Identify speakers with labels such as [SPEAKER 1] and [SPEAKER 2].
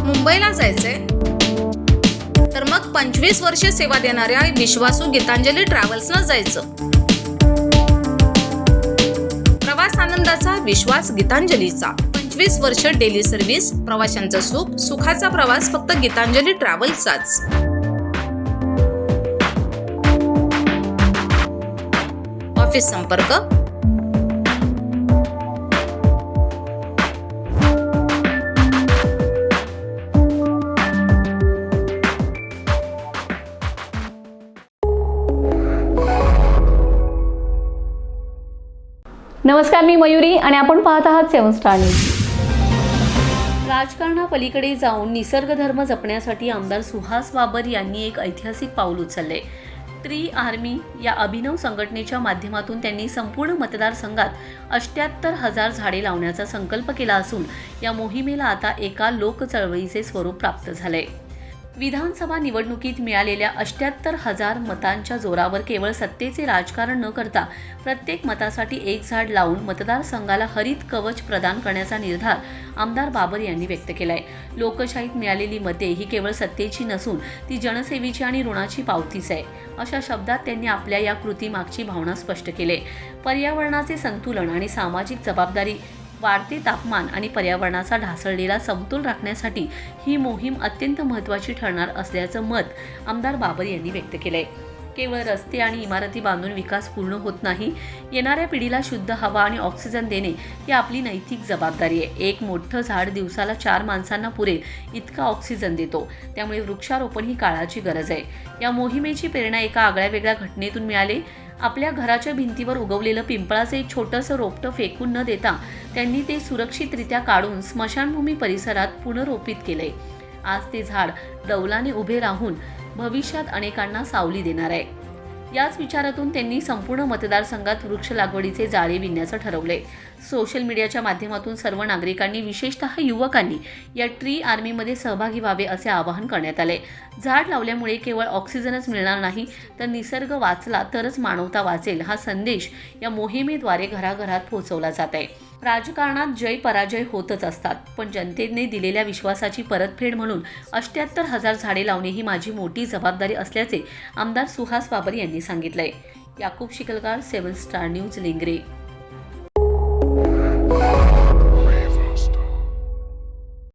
[SPEAKER 1] मुंबईला जायचंय, तर मग 25 वर्षे सेवा देणाऱ्या विश्वासू गीतांजली ट्रॅव्हल्सनं जायचं. प्रवास आनंदाचा विश्वास गीतांजलीचा. 25 वर्ष डेली सर्व्हिस, प्रवाशांचं सुख, सुखाचा प्रवास फक्त गीतांजली ट्रॅव्हल्सचाच. ऑफिस संपर्क
[SPEAKER 2] नमस्कार, मी मयुरी आणि आपण पाहत आहात 7 स्टार न्यूज. राजकारणापलीकडे जाऊन निसर्ग धर्म जपण्यासाठी आमदार सुहास बाबर यांनी एक ऐतिहासिक पाऊल उचलले. ट्री आर्मी या अभिनव संघटनेच्या माध्यमातून त्यांनी संपूर्ण मतदारसंघात 78,000 झाडे लावण्याचा संकल्प केला असून या मोहिमेला आता एका लोकचळवळीचे स्वरूप प्राप्त झाले. विधानसभा निवडणुकीत मिळालेल्या 78,000 मतांच्या जोरावर केवळ सत्तेचे राजकारण न करता प्रत्येक मतासाठी एक झाड लावून मतदारसंघाला हरित कवच प्रदान करण्याचा निर्धार आमदार बाबर यांनी व्यक्त केलाय. लोकशाहीत मिळालेली मते ही केवळ सत्तेची नसून ती जनसेवेची आणि ऋणाची पावतीच आहे, अशा शब्दात त्यांनी आपल्या या कृतीमागची भावना स्पष्ट केली. पर्यावरणाचे संतुलन आणि सामाजिक जबाबदारी, वाढते तापमान आणि पर्यावरणाचा ढासळलेला समतोल राखण्यासाठी ही मोहीम अत्यंत महत्त्वाची ठरणार असल्याचं मत आमदार बाबर यांनी व्यक्त केलंय. केवळ रस्ते आणि इमारती बांधून विकास पूर्ण होत नाही, येणाऱ्या पिढीला शुद्ध हवा आणि ऑक्सिजन देणे ही आपली नैतिक जबाबदारी आहे. एक मोठं झाड दिवसाला 4 माणसांना पुरेल इतका ऑक्सिजन देतो, त्यामुळे वृक्षारोपण ही काळाची गरज आहे. या मोहिमेची प्रेरणा एका आगळ्यावेगळ्या घटनेतून मिळाली. आपल्या घराच्या भिंतीवर उगवलेलं पिंपळाचं एक छोटंसं रोपटं फेकून न देता त्यांनी ते सुरक्षितरित्या काढून स्मशानभूमी परिसरात पुनरोपित केलंय. आज ते झाड डौलाने उभे राहून भविष्यात अनेकांना सावली देणार आहे. याच विचारातून त्यांनी संपूर्ण मतदारसंघात वृक्ष लागवडीचे जाळे विणण्याचं ठरवलंय. सोशल मीडियाच्या माध्यमातून सर्व नागरिकांनी, विशेषतः युवकांनी या ट्री आर्मीमध्ये सहभागी व्हावे असे आवाहन करण्यात आले. झाड लावल्यामुळे केवळ ऑक्सिजनच मिळणार नाही, तर निसर्ग वाचला तरच मानवता वाचेल हा संदेश या मोहिमेद्वारे घराघरात पोहोचवला जात आहे. राजकारणात जय पराजय होतच असतात, पण जनतेने दिलेल्या विश्वासाची परतफेड म्हणून 78,000 झाडे लावणे ही माझी मोठी जबाबदारी असल्याचे आमदार सुहास बाबर यांनी सांगितलंय. Yakub Shikalgar, 7 Star News, लिंगरे.